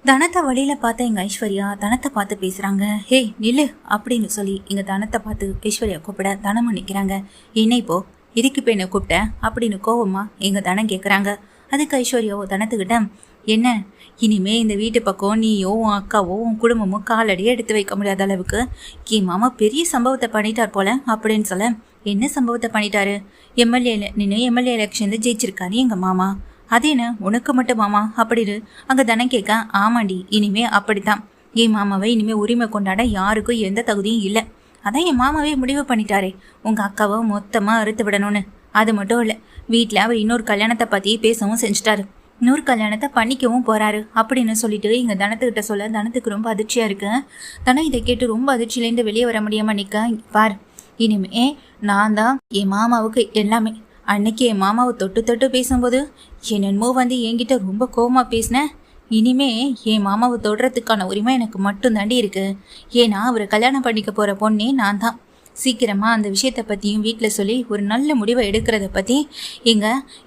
தனத்தை வழியில பார்த்த எங்க ஐஸ்வர்யா தனத்தை பார்த்து பேசுறாங்க. ஹே நில்லு அப்படின்னு சொல்லி எங்க தனத்தை பார்த்து ஐஸ்வர்யா கூப்பிட தனமும் நிக்கிறாங்க. என்ன இப்போ இதுக்கு இப்போ என்ன கூப்பிட்ட அப்படின்னு கோவமா எங்க தனம் கேட்குறாங்க. அதுக்கு ஐஸ்வர்யாவோ தனத்துக்கிட்ட, என்ன இனிமே இந்த வீட்டு பக்கம் நீயோ உன் அக்காவோ உன் குடும்பமோ காலடியே எடுத்து வைக்க முடியாத அளவுக்கு என் மாமா பெரிய சம்பவத்தை பண்ணிட்டார் போல அப்படின்னு சொல்ல, என்ன சம்பவத்தை பண்ணிட்டாரு? எம்எல்ஏ எலெக்ஷன்ல ஜெயிச்சிருக்காரு எங்க மாமா. அது என்ன உனக்கு மட்டும் மாமா அப்படின்னு அங்க தனம் கேட்க, ஆமாண்டி இனிமே அப்படித்தான். என் மாமாவை இனிமே உரிமை கொண்டாட யாருக்கும் எந்த தகுதியும் இல்லை. அதான் என் மாமாவே முடிவு பண்ணிட்டாரே உங்க அக்காவை மொத்தமா அறுத்து விடணும்னு. அது மட்டும் இல்லை, வீட்டில் அவர் இன்னொரு கல்யாணத்தை பத்தி பேசவும் செஞ்சுட்டாரு. இன்னொரு கல்யாணத்தை பண்ணிக்கவும் போறாரு அப்படின்னு சொல்லிட்டு இங்க தனத்துக்கிட்ட சொல்ல தனத்துக்கு ரொம்ப அதிர்ச்சியா இருக்கு. தனம் இதை கேட்டு ரொம்ப அதிர்ச்சியிலேருந்து வெளியே வர முடியாம நிக்க, பார் இனிமே நான் தான் என் மாமாவுக்கு எல்லாமே. அன்னைக்கு என் மாமாவை தொட்டு தொட்டு பேசும்போது என்னென்னமோ வந்து என்கிட்ட ரொம்ப கோவமா பேசினேன். இனிமே என் மாமாவை தொடுறதுக்கான உரிமை எனக்கு மட்டும் தாண்டி இருக்கு. ஏன்னா அவரை கல்யாணம் பண்ணிக்க போற பொண்ணே நான் தான். சீக்கிரமா அந்த விஷயத்தை பத்தியும் வீட்டில் சொல்லி ஒரு நல்ல முடிவை எடுக்கிறத பத்தி எங்க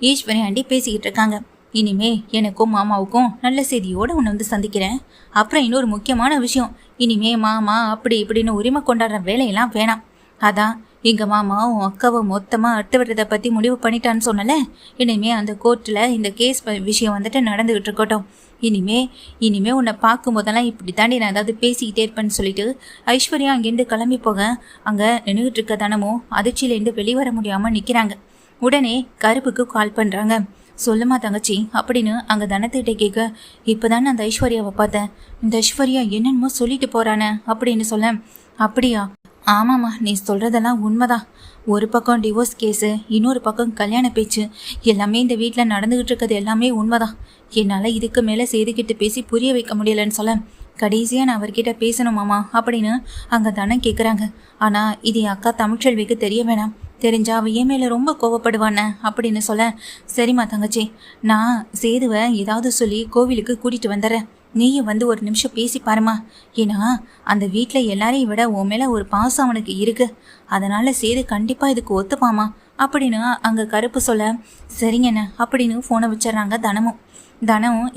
ஈஸ்வரி ஆண்டி பேசிக்கிட்டு இருக்காங்க. இனிமே எனக்கும் மாமாவுக்கும் நல்ல செய்தியோட உன்னை வந்து சந்திக்கிறேன். அப்புறம் இன்னொரு முக்கியமான விஷயம், இனிமே மாமா அப்படி இப்படின்னு உரிமை கொண்டாடுற வேலையெல்லாம் வேணாம். அதான் எங்க மாமா உன் அக்காவை மொத்தமா அட்டு விடுறதை பத்தி முடிவு பண்ணிட்டான்னு சொன்னல. இனிமே அந்த கோர்ட்ல இந்த கேஸ் விஷயம் வந்துட்டு நடந்துகிட்டு இருக்கட்டும். இனிமே உன்னை பார்க்கும் போதெல்லாம் இப்படி தாண்டி நான் ஏதாவது பேசிக்கிட்டே இருப்பேன்னு சொல்லிட்டு ஐஸ்வர்யா அங்கேருந்து கிளம்பி போக அங்க நின்றுகிட்டு இருக்க தனமும் அதிர்ச்சியிலேருந்து வெளிவர முடியாம நிக்கிறாங்க. உடனே கருப்புக்கு கால் பண்றாங்க. சொல்லுமா தங்கச்சி அப்படின்னு அங்க தனத்துக்கிட்ட கேட்க, இப்பதானே அந்த ஐஸ்வர்யாவை பார்த்தேன். இந்த ஐஸ்வர்யா என்னென்னமோ சொல்லிட்டு போறானே அப்படின்னு சொல்ல, அப்படியா? ஆமாம்மா, நீ சொல்கிறதெல்லாம் உண்மைதான். ஒரு பக்கம் டிவோர்ஸ் கேஸு, இன்னொரு பக்கம் கல்யாண பேச்சு, எல்லாமே இந்த வீட்டில் நடந்துக்கிட்டு இருக்கிறது எல்லாமே உண்மைதான். என்னால் இதுக்கு மேலே செய்துக்கிட்டு பேசி புரிய வைக்க முடியலன்னு சொல்ல, கடைசியாக நான் அவர்கிட்ட பேசணுமாமா அப்படின்னு அங்கே தானே கேட்குறாங்க. ஆனால் இது என் அக்கா தமிழ்ச்செல்விக்கு தெரிய வேணாம். தெரிஞ்சா அவ என் மேலே ரொம்ப கோவப்படுவானே அப்படின்னு சொல்ல, சரிம்மா தங்கச்சி, நான் சேதுவை ஏதாவது சொல்லி கோவிலுக்கு கூட்டிகிட்டு வந்துடுறேன். நீயும் வந்து ஒரு நிமிஷம் பேசி பாருமா. ஏன்னா அந்த வீட்டில் எல்லாரையும் விட உன் மேலே ஒரு பாசம் அவனுக்கு இருக்கு. அதனால சேது கண்டிப்பாக இதுக்கு ஒத்துப்பாமா அப்படின்னு அங்கே கருப்பு சொல்ல, சரிங்கண்ணே அப்படின்னு ஃபோனை வச்சிடறாங்க தனமும்.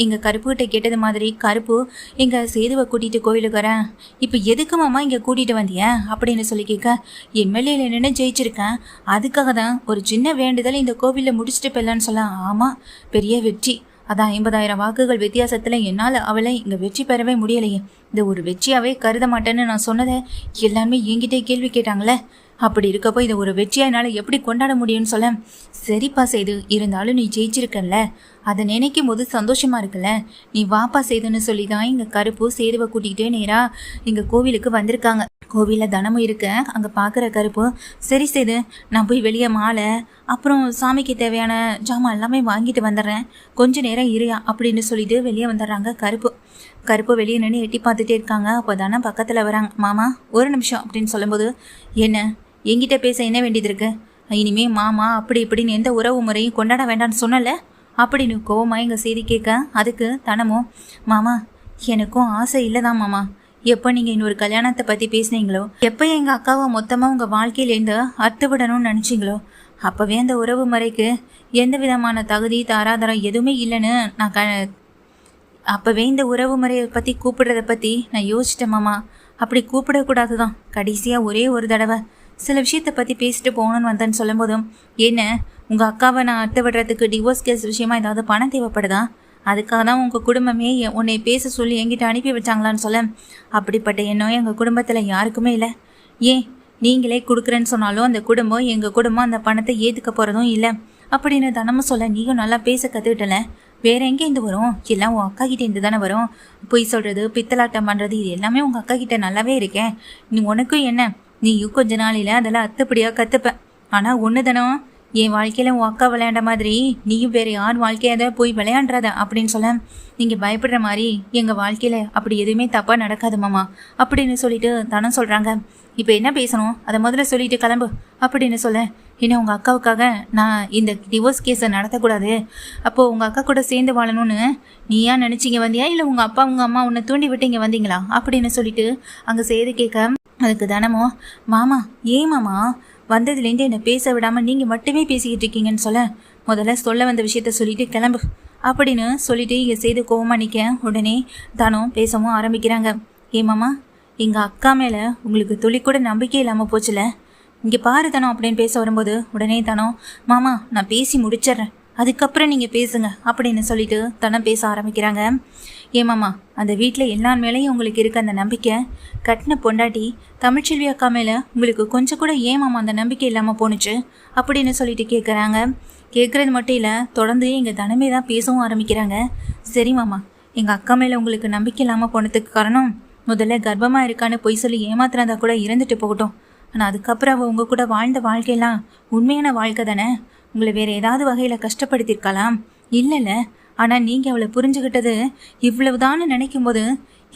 இங்கே கருப்புக்கிட்ட கேட்டது மாதிரி, கருப்பு இங்கே சேதுவை கூட்டிகிட்டு கோவிலுக்கு வரேன். இப்போ எதுக்கு மாமா இங்கே கூட்டிகிட்டு வந்திய அப்படின்னு சொல்லி கேட்க, எம்எல்ஏல நின்று ஜெயிச்சிருக்கேன். அதுக்காக தான் ஒரு சின்ன வேண்டுதல் இந்த கோவிலில் முடிச்சுட்டு போயிடலான்னு சொல்ல, ஆமாம் பெரிய வெற்றி. அதான் 50,000 வாக்குகள் வித்தியாசத்தில் என்னால் அவளை இங்கே வெற்றி பெறவே முடியலையே. இந்த ஒரு வெற்றியாவே கருத மாட்டேன்னு நான் சொன்னதை எல்லாருமே என்கிட்டே கேள்வி கேட்டாங்களே. அப்படி இருக்கப்போ இதை ஒரு வெற்றியா என்னால் எப்படி கொண்டாட முடியும்னு சொல்ல, சரிப்பா செய்து, இருந்தாலும் நீ ஜெயிச்சிருக்கல, அதை நினைக்கும் போது சந்தோஷமா இருக்குல்ல. நீ வாப்பா செய்துன்னு சொல்லி தான் இங்கே கருப்பு சேதுவை கூட்டிகிட்டே நேராக இங்கே கோவிலுக்கு வந்திருக்காங்க. கோவிலில் தனமும் இருக்க அங்கே பார்க்குற கருப்பு, சரி செய்து நான் போய் வெளியே மாலை அப்புறம் சாமிக்கு தேவையான ஜாமான் எல்லாமே வாங்கிட்டு வந்துடுறேன், கொஞ்சம் நேரம் இருயா அப்படின்னு சொல்லிட்டு வெளியே வந்துடுறாங்க கருப்பு வெளியே நின்று எட்டி பார்த்துட்டே இருக்காங்க. அப்போ தானே பக்கத்தில் வராங்க. மாமா ஒரு நிமிஷம் அப்படின்னு சொல்லும்போது, என்ன என்கிட்ட பேச என்ன வேண்டியது இருக்கு? இனிமே மாமா அப்படி இப்படின்னு எந்த உறவு முறையும் கொண்டாட வேண்டாம்னு சொன்னல அப்படின்னு கோவமா எங்கள் செய்தி கேட்க, அதுக்கு தனமும், மாமா எனக்கும் ஆசை இல்லைதான் மாமா. எப்போ நீங்கள் இன்னொரு கல்யாணத்தை பற்றி பேசுனீங்களோ, எப்போ எங்கள் அக்காவை மொத்தமாக உங்கள் வாழ்க்கையிலேருந்து அறுத்து விடணும்னு நினச்சிங்களோ, அப்போவே அந்த உறவு முறைக்கு எந்த விதமான தகுதி தாராதரம் எதுவுமே இல்லைன்னு நான் அப்போவே இந்த உறவு முறையை பற்றி கூப்பிடுறத பற்றி நான் யோசிச்சிட்டேன் மாமா. அப்படி கூப்பிடக்கூடாது தான். கடைசியாக ஒரே ஒரு தடவை சில விஷயத்தை பற்றி பேசிட்டு போகணுன்னு வந்தேன்னு சொல்லும் போதும், என்ன உங்கள் அக்காவை நான் அறுத்து விடுறதுக்கு டிவோர்ஸ் கேஸ் விஷயமா ஏதாவது பணம் தேவைப்படுதா? அதுக்காக தான் உங்கள் குடும்பமே உன்னை பேச சொல்லி என்கிட்ட அனுப்பி வச்சாங்களான்னு சொல்ல, அப்படிப்பட்ட எண்ணம் எங்கள் குடும்பத்தில் யாருக்குமே இல்லை. ஏன் நீங்களே கொடுக்குறேன்னு சொன்னாலும் அந்த குடும்பம் எங்கள் குடும்பம் அந்த பணத்தை ஏற்றுக்க போகிறதும் இல்லை அப்படின்னு தனமும் சொல்ல, நீயும் நல்லா பேச கற்றுக்கிட்டல, வேற எங்கேருந்து வரும்? எல்லாம் உன் அக்கா கிட்டேருந்து தானே வரும். பொய் சொல்கிறது பித்தலாட்டம் பண்ணுறது இது எல்லாமே உங்கள் அக்கா கிட்ட நல்லாவே இருக்கேன். நீ உனக்கும் என்ன, நீயும் கொஞ்ச நாளையில் அதெல்லாம் அத்துப்படியாக கற்றுப்ப. ஆனால் ஒன்று தானம், என் வாழ்க்கையில் உன் அக்கா விளையாண்ட மாதிரி நீயும் வேறு யார் வாழ்க்கையாத போய் விளையாண்டுறாத அப்படின்னு சொல்ல, நீங்கள் பயப்படுற மாதிரி எங்கள் வாழ்க்கையில் அப்படி எதுவுமே தப்பாக நடக்காது மாமா அப்படின்னு சொல்லிட்டு தனம் சொல்கிறாங்க. இப்போ என்ன பேசணும் அதை முதல்ல சொல்லிட்டு கிளம்பு அப்படின்னு சொல்ல, ஏன்னா உங்கள் அக்காவுக்காக நான் இந்த டிவோர்ஸ் கேஸை நடத்தக்கூடாது, அப்போது உங்கள் அக்கா கூட சேர்ந்து வாழணும்னு நீயா நினச்சிங்க வந்தியா, இல்லை உங்கள் அப்பா உங்கள் அம்மா உன்னை தூண்டி விட்டு இங்கே வந்தீங்களா அப்படின்னு சொல்லிட்டு அங்கே செய்து கேட்க, அதுக்கு தானமோ, மாமா ஏன் மாமா வந்ததுலேருந்து என்னை பேச விடாமல் நீங்கள் மட்டுமே பேசிக்கிட்டு இருக்கீங்கன்னு சொல்ல, முதல்ல சொல்ல வந்த விஷயத்த சொல்லிட்டு கிளம்பு அப்படின்னு சொல்லிட்டு இங்கே சேது கோவமாக நிற்க உடனே தனம் பேசவும் ஆரம்பிக்கிறாங்க. மாமா, எங்கள் அக்கா மேலே உங்களுக்கு துளி கூட நம்பிக்கை இல்லாமல் போச்சுல, இங்கே பாரு தனம் அப்படின்னு பேச வரும்போது உடனே தனம், மாமா நான் பேசி முடிச்சிட்றேன், அதுக்கப்புறம் நீங்கள் பேசுங்க அப்படின்னு சொல்லிட்டு தனம் பேச ஆரம்பிக்கிறாங்க. மாமா, அந்த வீட்டில் எல்லார் மேலேயும் உங்களுக்கு இருக்க அந்த நம்பிக்கை, கட்டின பொண்டாட்டி தமிழ்ச்செல்வி அக்கா மேலே உங்களுக்கு கொஞ்சம் கூட மாமா அந்த நம்பிக்கை இல்லாமல் போணுச்சு அப்படின்னு சொல்லிட்டு கேட்குறாங்க. கேட்குறது மட்டும் இல்லை, தொடர்ந்து எங்கள் தனமே தான் பேசவும் ஆரம்பிக்கிறாங்க. சரி மாமா, எங்கள் அக்கா மேலே உங்களுக்கு நம்பிக்கை இல்லாமல் போனதுக்கு காரணம், முதல்ல கர்ப்பமாக இருக்கான்னு பொய் சொல்லி ஏமாத்தினதா கூட இருந்துட்டு போகட்டும், ஆனால் அதுக்கப்புறம் அவள் உங்கள் கூட வாழ்ந்த வாழ்க்கையெல்லாம் உண்மையான வாழ்க்கை தானே, உங்களை வேறு ஏதாவது வகையில் கஷ்டப்படுத்தியிருக்கலாம் இல்லைல்ல, ஆனால் நீங்கள் அவளை புரிஞ்சுக்கிட்டது இவ்வளவுதான்னு நினைக்கும் போது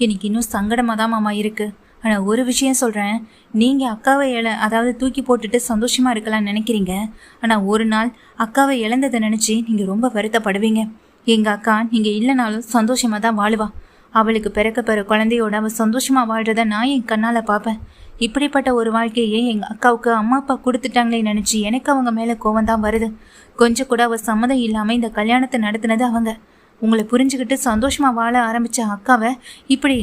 எனக்கு இன்னும் சங்கடமாக தான் மாமா இருக்குது. ஆனால் ஒரு விஷயம் சொல்கிறேன், நீங்கள் அக்காவை அதாவது தூக்கி போட்டுட்டு சந்தோஷமாக இருக்கலாம்னு நினைக்கிறீங்க, ஆனால் ஒரு நாள் அக்காவை இழந்ததை நினச்சி நீங்கள் ரொம்ப வருத்தப்படுவீங்க. எங்கள் அக்கா நீங்கள் இல்லைனாலும் சந்தோஷமாக தான் வாழுவா, அவளுக்கு பிறக்க குழந்தையோட அவள் சந்தோஷமாக வாழ்கிறத நான் என் கண்ணால் பார்ப்பேன். இப்படிப்பட்ட ஒரு வாழ்க்கையே எங்கள் அக்காவுக்கு அம்மா அப்பா கொடுத்துட்டாங்களே நினச்சி எனக்கு அவங்க மேலே கோவம் தான் வருது. கொஞ்சம் கூட அவள் சம்மதம் இல்லாமல் இந்த கல்யாணத்தை நடத்தினது அவங்க. உங்களை புரிஞ்சுக்கிட்டு சந்தோஷமாக வாழ ஆரம்பித்த அக்காவை இப்படி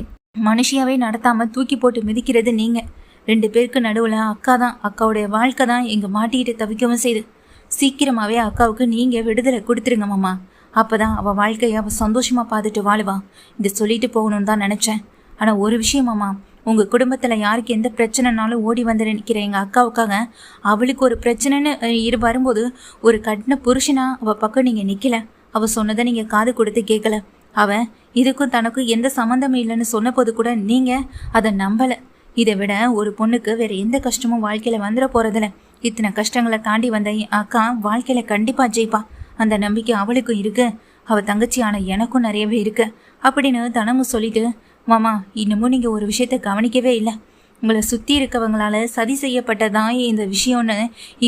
மனுஷியாவே நடத்தாமல் தூக்கி போட்டு மிதிக்கிறது நீங்கள். 2 பேருக்கு நடுவில் அக்காவுடைய வாழ்க்கை தான் எங்கள் மாட்டிக்கிட்டு தவிக்கவும் செய்யுது. சீக்கிரமாகவே அக்காவுக்கு நீங்கள் விடுதலை கொடுத்துருங்க மாமா, அப்போ தான் அவள் வாழ்க்கையை அவள் சந்தோஷமாக பார்த்துட்டு வாழுவா. இதை சொல்லிட்டு போகணும்னு தான் நினச்சேன். ஆனால் ஒரு விஷயமாம்மா, உங்கள் குடும்பத்தில் யாருக்கு எந்த பிரச்சனைனாலும் ஓடி வந்து நிற்கிற எங்கள் அக்காவுக்காக அவளுக்கு ஒரு பிரச்சனைன்னு வரும்போது ஒரு கட்டின புருஷனா அவள் பக்கம் நீங்கள் நிற்கல, அவள் சொன்னதை நீங்கள் காது கொடுத்து கேட்கல, அவன் இதுக்கும் தனக்கும் எந்த சம்மந்தமும் இல்லைன்னு சொன்னபோது கூட நீங்கள் அதை நம்பலை. இதை விட ஒரு பொண்ணுக்கு வேறு எந்த கஷ்டமும் வாழ்க்கையில் வந்துட போகிறதில்ல. இத்தனை கஷ்டங்களை தாண்டி வந்த அக்கா வாழ்க்கையில் கண்டிப்பாக ஜெயிப்பா, அந்த நம்பிக்கை அவளுக்கும் இருக்கு, அவள் தங்கச்சியான எனக்கும் நிறையவே இருக்கு அப்படின்னு தனமும் சொல்லிட்டு, மாமா இன்னமும் நீங்கள் ஒரு விஷயத்த கவனிக்கவே இல்லை, உங்களை சுற்றி இருக்கவங்களால சதி செய்யப்பட்டதான் இந்த விஷயம்னு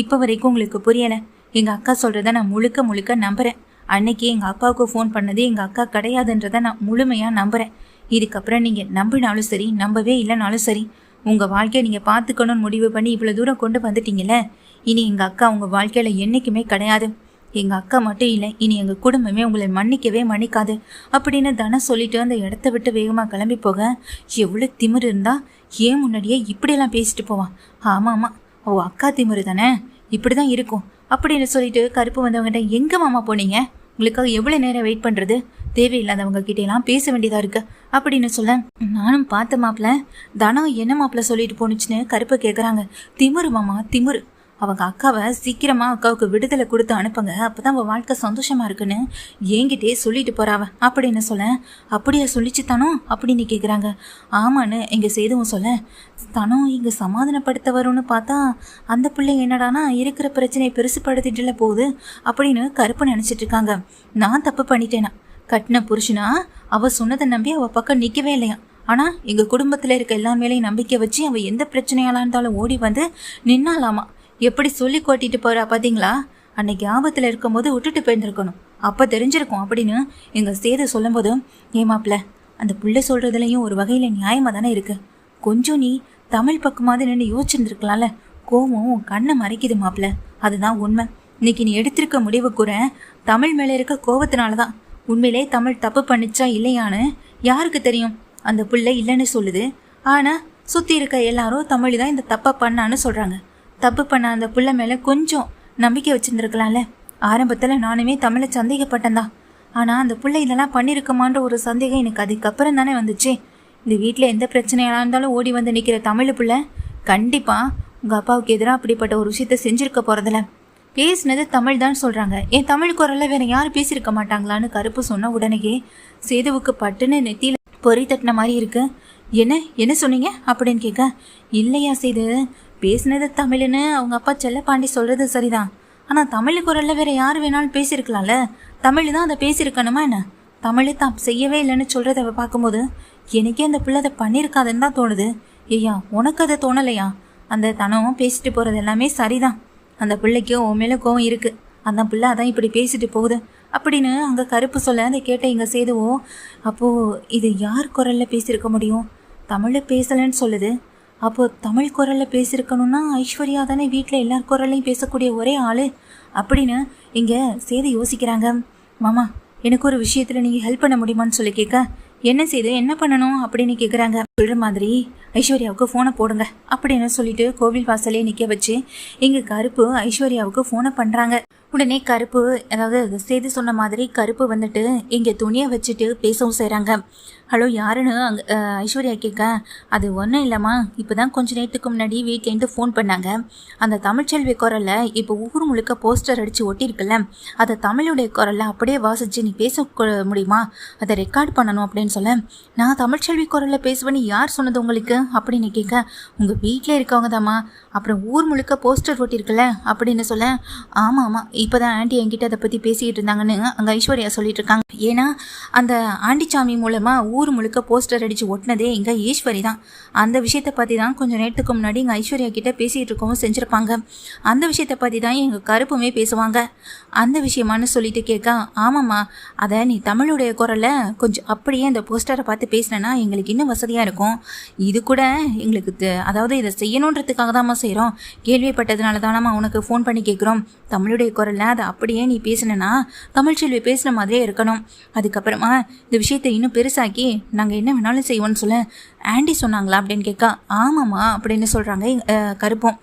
இப்போ வரைக்கும் உங்களுக்கு புரியலை. எங்கள் அக்கா சொல்கிறத நான் முழுக்க முழுக்க நம்புகிறேன். அன்னைக்கு எங்கள் அப்பாவுக்கு ஃபோன் பண்ணது எங்கள் அக்கா கிடையாதுன்றதை நான் முழுமையாக நம்புகிறேன். இதுக்கப்புறம் நீங்கள் நம்பினாலும் சரி நம்பவே இல்லைனாலும் சரி, உங்கள் வாழ்க்கையை நீங்கள் பார்த்துக்கணும்னு முடிவு பண்ணி இவ்வளோ தூரம் கொண்டு வந்துட்டீங்கல்ல, இனி எங்கள் அக்கா உங்கள் வாழ்க்கையில் என்றைக்குமே கிடையாது. எங்கள் அக்கா மட்டும் இல்லை, இனி எங்கள் குடும்பமே உங்களை மன்னிக்கவே மன்னிக்காது அப்படின்னு தனம் சொல்லிட்டு அந்த இடத்த விட்டு வேகமாக கிளம்பி போக, எவ்வளோ திமிரு இருந்தால் ஏன் முன்னாடியே இப்படியெல்லாம் பேசிட்டு போவான். ஆமாம், ஓ அக்கா திமிரு தானே, இப்படி தான் இருக்கும் அப்படின்னு சொல்லிட்டு கருப்பு வந்தவங்ககிட்ட, எங்கே மாமா போனீங்க, உங்களுக்காக எவ்வளோ நேரம் வெயிட் பண்ணுறது, தேவையில்லாதவங்க கிட்டேலாம் பேச வேண்டியதாக இருக்கு அப்படின்னு சொல்ல, நானும் பார்த்த மாப்பிள்ள தனம் என்ன மாப்பிள்ள சொல்லிட்டு போணுச்சுன்னு கருப்பை கேட்குறாங்க. திமிரு மாமா திமிரு, அவங்க அக்காவை சீக்கிரமாக அக்காவுக்கு விடுதலை கொடுத்து அனுப்புங்க, அப்போ தான் அவள் வாழ்க்கை சந்தோஷமாக இருக்குன்னு என்கிட்டே சொல்லிட்டு போகிறாவ அப்படின்னு சொல்ல, அப்படியா சொல்லிச்சு தனம் அப்படின்னு கேட்குறாங்க. ஆமான்னு எங்கள் சேதுவும் சொல்ல, தனம் இங்கே சமாதானப்படுத்த வரும்னு பார்த்தா அந்த பிள்ளை என்னடானா இருக்கிற பிரச்சனையை பெருசுப்படுத்திட்டுல போகுது அப்படின்னு கருப்பு நினச்சிட்டு இருக்காங்க. நான் தப்பு பண்ணிட்டேனா, கட்டின புருஷனா அவள் சொன்னதை நம்பி அவள் பக்கம் நிற்கவே இல்லையா, ஆனால் எங்கள் குடும்பத்தில் இருக்க எல்லா மேலேயும் நம்பிக்கை வச்சு அவள் எந்த பிரச்சனையாலாம் இருந்தாலும் ஓடி வந்து நின்னாலாமா, எப்படி சொல்லி கொட்டிட்டு போகிறா பார்த்தீங்களா, அன்னைக்கு ஆபத்தில் இருக்கும்போது விட்டுட்டு போயிருந்துருக்கணும், அப்போ தெரிஞ்சிருக்கும் அப்படின்னு எங்கள் சேது சொல்லும்போது, ஏமாப்பிள்ள அந்த பிள்ளை சொல்கிறதுலையும் ஒரு வகையில் நியாயமாக தானே இருக்குது, கொஞ்சம் நீ தமிழ் பக்கமாவது நின்று யோசிச்சுருந்துருக்கலாம்ல, கோவம் கண்ணை மறைக்குது மாப்பிள்ள, அதுதான் உண்மை. இன்னைக்கு நீ எடுத்திருக்க முடிவு கூட தமிழ் மேலே இருக்க கோவத்தினால தான். உண்மையிலே தமிழ் தப்பு பண்ணிச்சா இல்லையான்னு யாருக்கு தெரியும், அந்த பிள்ளை இல்லைன்னு சொல்லுது, ஆனால் சுற்றி இருக்க எல்லாரும் தமிழ் தான் இந்த தப்பை பண்ணான்னு சொல்கிறாங்க. தப்பு பண்ண அந்த பிள்ளை மேலே கொஞ்சம் நம்பிக்கை வச்சுருந்துருக்கலாம்ல. ஆரம்பத்தில் நானுமே தமிழை சந்தேகப்பட்டேன் தான், ஆனால் அந்த பிள்ளை இதெல்லாம் பண்ணியிருக்கமான்ற ஒரு சந்தேகம் எனக்கு அதுக்கப்புறம் தானே வந்துச்சு. இந்த வீட்டில் எந்த பிரச்சனையாக இருந்தாலும் ஓடி வந்து நிற்கிற தமிழ் பிள்ளை கண்டிப்பாக உங்கள் அப்பாவுக்கு எதிராக அப்படிப்பட்ட ஒரு விஷயத்த செஞ்சுருக்க போகிறதில்ல. பேசினது தமிழ் தான் சொல்கிறாங்க, என் தமிழ் குரலில் வேறு யாரும் பேசியிருக்க மாட்டாங்களான்னு கருப்பு சொன்ன உடனேயே சேதுவுக்கு பட்டுன்னு நெத்தியில் பொறி தட்டின மாதிரி இருக்கு. என்ன சொன்னீங்க அப்படின்னு கேட்க, இல்லையா சேது, பேசினது தமிழ்னு அவங்க அப்பா செல்லப்பாண்டி சொல்கிறது சரிதான், ஆனால் தமிழ் குரலில் வேறு யார் வேணாலும் பேசியிருக்கலாம்ல, தமிழ் தான் அதை பேசியிருக்கணுமா என்ன, தமிழ் தான் செய்யவே இல்லைன்னு சொல்கிறத பார்க்கும்போது எனக்கே அந்த பிள்ளை அதை பண்ணியிருக்காதுன்னு தான் தோணுது. ஐயா உனக்கு அதை தோணலையா, அந்த தனம் பேசிட்டு போகிறது எல்லாமே சரிதான், அந்த பிள்ளைக்கு உன் மேலே கோவம் இருக்குது, அந்த பிள்ளை அதான் இப்படி பேசிட்டு போகுது அப்படின்னு அங்கே கருப்பு சொல்ல, அதை கேட்ட எங்கள் சேதுவோ, அப்போது இது யார் குரலில் பேசியிருக்க முடியும், தமிழில் பேசலைன்னு சொல்லுது, அப்போது தமிழ் குரலில் பேசியிருக்கணும்னா ஐஸ்வர்யா தானே வீட்டில் எல்லார் குரலையும் பேசக்கூடிய ஒரே ஆள் அப்படின்னு இங்கே சேது யோசிக்கிறாங்க. மாமா எனக்கு ஒரு விஷயத்தில் நீங்கள் ஹெல்ப் பண்ண முடியுமான்னு சொல்லி கேட்க, என்ன செய்து என்ன பண்ணணும் அப்படின்னு கேட்குறாங்க. சொல்கிற மாதிரி ஐஸ்வர்யாவுக்கு ஃபோனை போடுங்க அப்படின்னு சொல்லிட்டு கோவில் வாசலே நிற்க வச்சு இங்கே கருப்பு ஐஸ்வர்யாவுக்கு ஃபோனை பண்ணுறாங்க. உடனே கருப்பு, அதாவது சேது சொன்ன மாதிரி கருப்பு வந்துட்டு இங்கே துணியை வச்சுட்டு பேசவும் செய்கிறாங்க. ஹலோ யாருன்னு அங்கே ஐஸ்வர்யா கேட்க, அது ஒன்றும் இல்லைம்மா, இப்போ தான் கொஞ்சம் நேரத்துக்கு முன்னாடி வீட்லேருந்து ஃபோன் பண்ணாங்க. அந்த தமிழ்ச்செல்வி குரலில் இப்போ ஊர் முழுக்க போஸ்டர் அடித்து ஒட்டியிருக்குல்ல, அதை தமிழுடைய குரலில் அப்படியே வாசித்து நீ பேச முடியுமா, அதை ரெக்கார்ட் பண்ணணும் அப்படின்னு சொல்ல, நான் தமிழ்ச்செல்வி குரலில் பேசுவேன்னு யார் சொன்னது உங்களுக்கு அப்படின்னு கேட்க, உங்கள் வீட்டில் இருக்கவங்க தாம்மா, அப்புறம் ஊர் முழுக்க போஸ்டர் ஒட்டியிருக்குல்ல அப்படின்னு சொல்ல, ஆமாம் ஆமாம் இப்போ தான் ஆண்டி என்கிட்ட அதை பற்றி பேசிக்கிட்டு இருந்தாங்கன்னு அங்கே ஐஸ்வர்யா சொல்லிட்டு இருக்காங்க. ஏன்னா அந்த ஆண்டிச்சாமி மூலமாக ஊர் முழுக்க போஸ்டர் அடித்து ஒட்டினதே எங்க ஈஸ்வரி தான். அந்த விஷயத்தை பற்றி தான் கொஞ்சம் நேரத்துக்கு முன்னாடி எங்கள் ஐஸ்வர்யா கிட்ட பேசிகிட்டு இருக்கவும் செஞ்சுருப்பாங்க. அந்த விஷயத்தை பற்றி தான் எங்கள் கருப்புமே பேசுவாங்க. அந்த விஷயமானு சொல்லிட்டு கேட்க, ஆமாம்மா, அதை நீ தமிழுடைய குரலை கொஞ்சம் அப்படியே அந்த போஸ்டரை பார்த்து பேசினேன்னா எங்களுக்கு இன்னும் வசதியாக இருக்கும். இது கூட எங்களுக்கு அதாவது இதை செய்யணுன்றதுக்காக தான்மா செய்கிறோம். கேள்விப்பட்டதுனால தானம்மா உனக்கு ஃபோன் பண்ணி கேட்குறோம். தமிழுடைய குரலில் அதை அப்படியே நீ பேசினேன்னா தமிழ்ச்செல்வி பேசுன மாதிரியே இருக்கணும். அதுக்கப்புறமா இந்த விஷயத்தை இன்னும் பெருசாக்கி நாங்கள் என்ன வேணாலும் செய்வோன்னு சொல்ல, ஆண்டி சொன்னாங்களா அப்படின்னு கேட்க, ஆமாம்மா அப்படின்னு சொல்கிறாங்க. கருப்போம்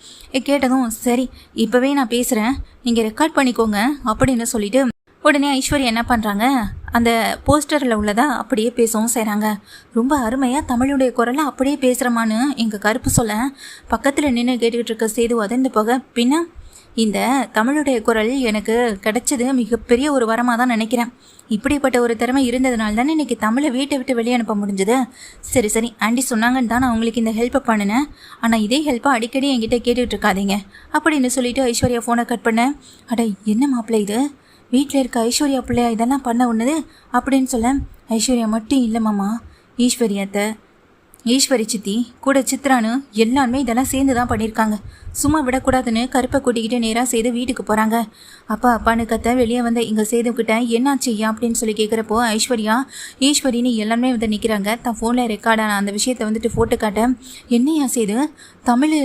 கேட்டதும், சரி இப்போவே நான் பேசுகிறேன், நீங்கள் ரெக்கார்ட் பண்ணிக்கோங்க அப்படின்னு சொல்லிட்டு உடனே ஐஸ்வர்யா என்ன பண்ணுறாங்க, அந்த போஸ்டரில் உள்ளதா அப்படியே பேசவும் செய்கிறாங்க. ரொம்ப அருமையாக தமிழுடைய குரலை அப்படியே பேசுகிறமான்னு எங்கள் கருப்பு சொல்ல, பக்கத்தில் நின்று கேட்டுக்கிட்டு இருக்க சேது அதந்து போக, பின்ன இந்த தமிழுடைய குரல் எனக்கு கிடைச்சது மிகப்பெரிய ஒரு வரமாக தான் நினைக்கிறேன். இப்படிப்பட்ட ஒரு திறமை இருந்ததுனால தானே இன்றைக்கி தமிழை வீட்டை விட்டு வெளியே அனுப்ப முடிஞ்சது. சரி சரி, ஆண்டி சொன்னாங்கன்னு தான் நான் உங்களுக்கு இந்த ஹெல்ப்பை பண்ணினேன். ஆனால் இதே ஹெல்ப்பை அடிக்கடி என்கிட்ட கேட்டுட்டு இருக்காதீங்க அப்படின்னு சொல்லிட்டு ஐஸ்வர்யா ஃபோனை கட் பண்ணேன். அட என்ன மாப்பிள்ளை இது, வீட்டில் இருக்க ஐஸ்வர்யா பிள்ளையா இதெல்லாம் பண்ண ஒன்றுது அப்படின்னு சொல்ல, ஐஸ்வர்யா மட்டும் இல்லைம்மாம்மா, ஈஸ்வரி சித்தி கூட சித்ரானு எல்லாருமே இதெல்லாம் சேர்ந்து தான் பண்ணியிருக்காங்க. சும்மா விடக்கூடாதுன்னு கருப்பை கூட்டிக்கிட்டு நேராக சேது வீட்டுக்கு போகிறாங்க. அப்பான்னு கத்த வெளியே வந்த இங்கே சேதுக்கிட்ட என்னாச்சு அப்படின்னு சொல்லி கேட்குறப்போ ஈஸ்வரின்னு எல்லாருமே வந்து நிற்கிறாங்க. தான் ஃபோனில் ரெக்கார்டான அந்த விஷயத்தை வந்துட்டு ஃபோட்டோ காட்ட, என்னையா சேது தமிழ்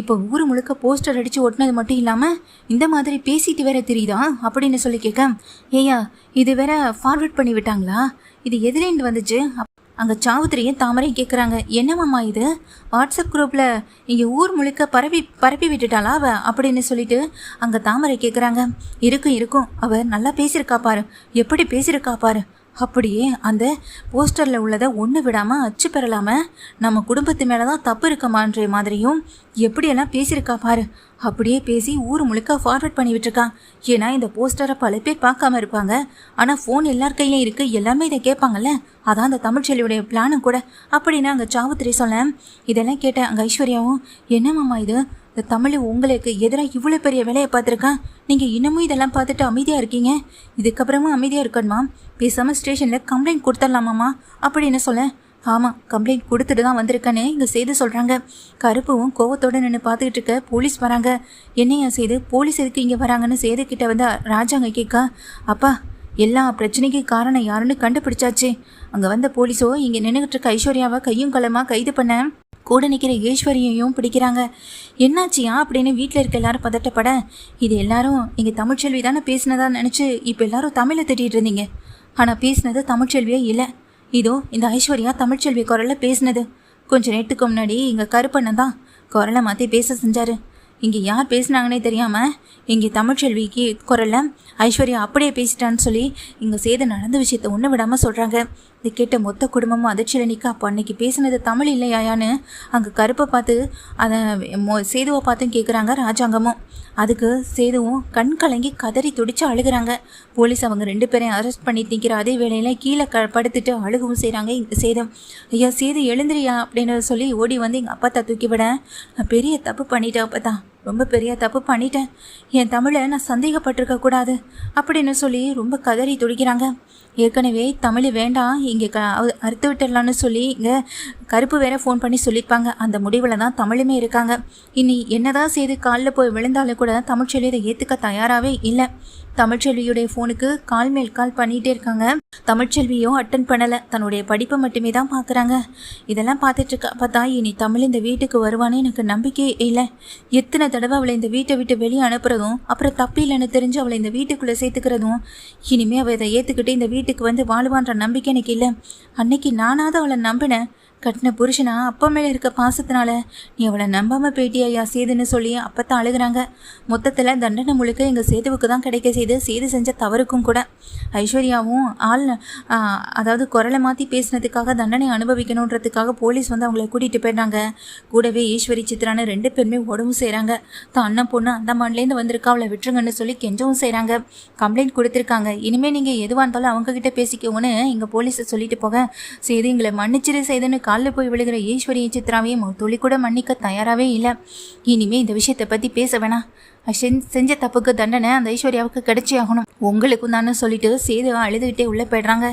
இப்போ ஊர் முழுக்க போஸ்டர் அடித்து ஒட்டினது மட்டும் இல்லாமல் இந்த மாதிரி பேசிட்டு வேற தெரியுதா அப்படின்னு சொல்லி கேட்க, ஏயா இது வேற ஃபார்வர்ட் பண்ணி விட்டாங்களா, இது எதுலேருந்து வந்துச்சு? அங்கே சாவுத்திரியும் தாமரையும் கேட்குறாங்க, என்னம்மாம்மா இது வாட்ஸ்அப் குரூப்பில் இங்கே ஊர் முழுக்க பரப்பி விட்டுட்டாளா அவ அப்படின்னு சொல்லிட்டு அங்கே தாமரை கேட்குறாங்க. இருக்கும் அவள் நல்லா பேசியிருக்கா பாரு, எப்படி பேசியிருக்கா பாரு, அப்படியே அந்த போஸ்டரில் உள்ளதை ஒன்று விடாமல் அச்சு பெறலாமல் நம்ம குடும்பத்து மேலே தான் தப்பு இருக்கமான்ற மாதிரியும் எப்படியெல்லாம் பேசியிருக்கா பாரு, அப்படியே பேசி ஊர் முழுக்க ஃபார்வர்ட் பண்ணி விட்டுருக்கான். ஏன்னா இந்த போஸ்டரை பல பேர் பார்க்காம இருப்பாங்க, ஆனால் ஃபோன் எல்லார் கையிலையும் இருக்குது, எல்லாமே இதை கேட்பாங்கல்ல, அதான் அந்த தமிழ்ச்செல்வியுடைய பிளானும் கூட அப்படின்னு அங்கே சாவுத்திரி சொல்ல, இதெல்லாம் கேட்டேன். அங்கே ஐஸ்வர்யாவும், என்னம்மாம்மா இது, இந்த தமிழ் உங்களுக்கு எதிராக இவ்வளோ பெரிய வேலையை பார்த்துருக்கேன், நீங்கள் இன்னமும் இதெல்லாம் பார்த்துட்டு அமைதியாக இருக்கீங்க, இதுக்கப்புறமும் அமைதியாக இருக்கணுமா, பேசாமல் ஸ்டேஷனில் கம்ப்ளைண்ட் கொடுத்துடலாமாம்மா அப்படின்னு சொல்ல, ஆமாம் கம்ப்ளைண்ட் கொடுத்துட்டு தான் வந்திருக்கேன்னு இங்கே செய்து சொல்கிறாங்க. கருப்புவும் கோவத்தோடு நின்று பார்த்துக்கிட்டு இருக்க போலீஸ் வராங்க. என்னையா செய்து போலீஸ் எதுக்கு இங்கே வராங்கன்னு சேதுக்கிட்ட வந்து ராஜாங்க கேட்க, அப்பா எல்லா பிரச்சனைக்கு காரணம் யாருன்னு கண்டுபிடிச்சாச்சு. அங்கே வந்த போலீஸோ இங்கே நின்றுக்கிட்டு இருக்க ஐஸ்வர்யாவை கையும் களமாக கைது பண்ண கூட நிற்கிற ஈஸ்வரியையும் பிடிக்கிறாங்க. என்னாச்சியா அப்படின்னு வீட்டில் இருக்க எல்லாரும் பதட்டப்பட, இது எல்லாரும் இங்கே தமிழ்ச்செல்வி தானே பேசினதா நினச்சி இப்போ எல்லாரும் தமிழை திட்டிகிட்டு இருந்தீங்க, ஆனால் பேசினது தமிழ்ச்செல்வியே இல்லை, இதோ இந்த ஐஸ்வர்யா தமிழ்ச்செல்வி குரலில் பேசினது. கொஞ்சம் நேரத்துக்கு முன்னாடி இங்கே கருப்பண்ணன் தான் குரலை மாற்றி பேச செஞ்சார். இங்கே யார் பேசுனாங்கன்னே தெரியாமல் இங்கே தமிழ்ச்செல்விக்கு குரலில் ஐஸ்வர்யா அப்படியே பேசிட்டான்னு சொல்லி இங்கே சேது நடந்த விஷயத்த ஒன்று விடாமல் சொல்கிறாங்க. இது கேட்ட மொத்த குடும்பமும் அதிர்ச்சியில் நிற்க, அப்போ அன்னைக்கு பேசினது தமிழ் இல்லையாயான்னு அங்கே கருப்பை பார்த்து அதை சேதுவை பார்த்தும் கேட்குறாங்க ராஜாங்கமும். அதுக்கு சேதுவும் கண் கலங்கி கதறி துடிச்சு அழுகிறாங்க. போலீஸ் அவங்க 2 பேரையும் அரெஸ்ட் பண்ணி நிற்கிற அதே வேளையில் கீழே படுத்துட்டு அழுகவும் செய்கிறாங்க. இங்கே சேதம், ஐயா சேது எழுந்திரியா அப்படின்னு சொல்லி ஓடி வந்து எங்கள் அப்பா தூக்கி விட, நான் பெரிய தப்பு பண்ணிட்டேன் அப்போ தான், ரொம்ப பெரிய தப்பு பண்ணிட்டேன், என் தமிழை நான் சந்தேகப்பட்டிருக்க கூடாது அப்படின்னு சொல்லி ரொம்ப கதறி துடிக்கிறாங்க. ஏற்கனவே தமிழ் வேண்டாம் இங்கே அறுத்து விட்டுடலான்னு சொல்லி இங்கே கருப்பு வேற ஃபோன் பண்ணி சொல்லியிருப்பாங்க. அந்த முடிவில் தான் தமிழுமே இருக்காங்க. இனி என்னதான் செய்து காலில் போய் விழுந்தாலும் கூட தமிழ்ச்செல்வி அதை ஏற்றுக்க தயாராகவே இல்லை. தமிழ்ச்செல்வியுடைய ஃபோனுக்கு கால் மேல் கால் பண்ணிகிட்டே இருக்காங்க. தமிழ்ச்செல்வியும் அட்டன் பண்ணலை. தன்னுடைய படிப்பை மட்டுமே தான் பார்க்குறாங்க. இதெல்லாம் பார்த்துட்டு இருக்கா பார்த்தா இனி தமிழ் இந்த வீட்டுக்கு வருவானே எனக்கு நம்பிக்கையே இல்லை. எத்தனை தடவை அவளை இந்த வீட்டை விட்டு வெளியே அனுப்புறதும் அப்புறம் தப்பி இல்லைன்னு தெரிஞ்சு அவளை இந்த வீட்டுக்குள்ளே சேர்த்துக்கிறதும் இனிமேல் அவள் இதை ஏற்றுக்கிட்டு இந்த வீட்டுக்கு வந்து வாழ்வான்ற நம்பிக்கை எனக்கு இல்லை. அன்னைக்கு நானாவது அவளை நம்பினேன். கட்டின புருஷனா அப்பா மேலே இருக்க பாசத்தினால நீ அவளை நம்பாமல் போயிட்டியா சேதுன்னு சொல்லி அப்பத்தான் அழுகிறாங்க. மொத்தத்தில் தண்டனை முழுக்க எங்கள் சேதுவுக்கு தான் கிடைக்க செய்து சேது செஞ்ச தவறுக்கும் கூட. ஐஸ்வர்யாவும் அதாவது குரலை மாற்றி பேசினதுக்காக தண்டனை அனுபவிக்கணுன்றதுக்காக போலீஸ் வந்து அவங்கள கூட்டிகிட்டு போயிட்டாங்க. கூடவே ஈஸ்வரி சித்ரான்னு 2 பேருமே உடவும் செய்கிறாங்க. தான் அண்ணன் பொண்ணு அந்தமான்லேருந்து வந்திருக்கா அவளை விட்டுருங்கன்னு சொல்லி கெஞ்சவும் செய்கிறாங்க. கம்ப்ளைண்ட் கொடுத்துருக்காங்க. இனிமேல் நீங்கள் எதுவாக இருந்தாலும் அவங்கக்கிட்ட பேசிக்கோன்னு இங்கே போலீஸை சொல்லிட்டு போக சேது எங்களை மன்னிச்சிரு செய்துன்னு காலில் போய் விழுகிற ஈஸ்வரியை சித்ராவையும் துளி கூட மன்னிக்க தயாராகவே இல்லை. இனிமே இந்த விஷயத்தை பற்றி பேச வேணாம். செஞ்ச தப்புக்கு தண்டனை அந்த ஐஸ்வர்யாவுக்கு கிடைச்சி ஆகணும் உங்களுக்கும் தானே சொல்லிட்டு சேதுவை அழுதுகிட்டே உள்ளே போய்ட்றாங்க.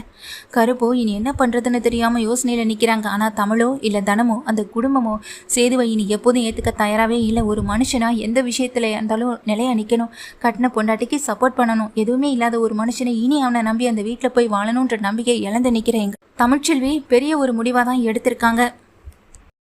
கருப்போ இனி என்ன பண்ணுறதுன்னு தெரியாமல் யோசனையில் நிற்கிறாங்க. ஆனால் தமிழோ இல்லை தனமோ அந்த குடும்பமோ சேதுவை இனி எப்போதும் ஏற்றுக்க தயாராகவே இல்லை. ஒரு மனுஷனா எந்த விஷயத்தில் இருந்தாலும் நிலையா நிற்கணும். கட்டின பொண்டாட்டிக்கு சப்போர்ட் பண்ணணும். எதுவுமே இல்லாத ஒரு மனுஷனை இனி அவனை நம்பி அந்த வீட்டில் போய் வாழணுன்ற நம்பிக்கை இழந்து நிற்கிறேங்க. தமிழ்ச்செல்வி பெரிய ஒரு முடிவாக தான் எடுத்திருக்காங்க.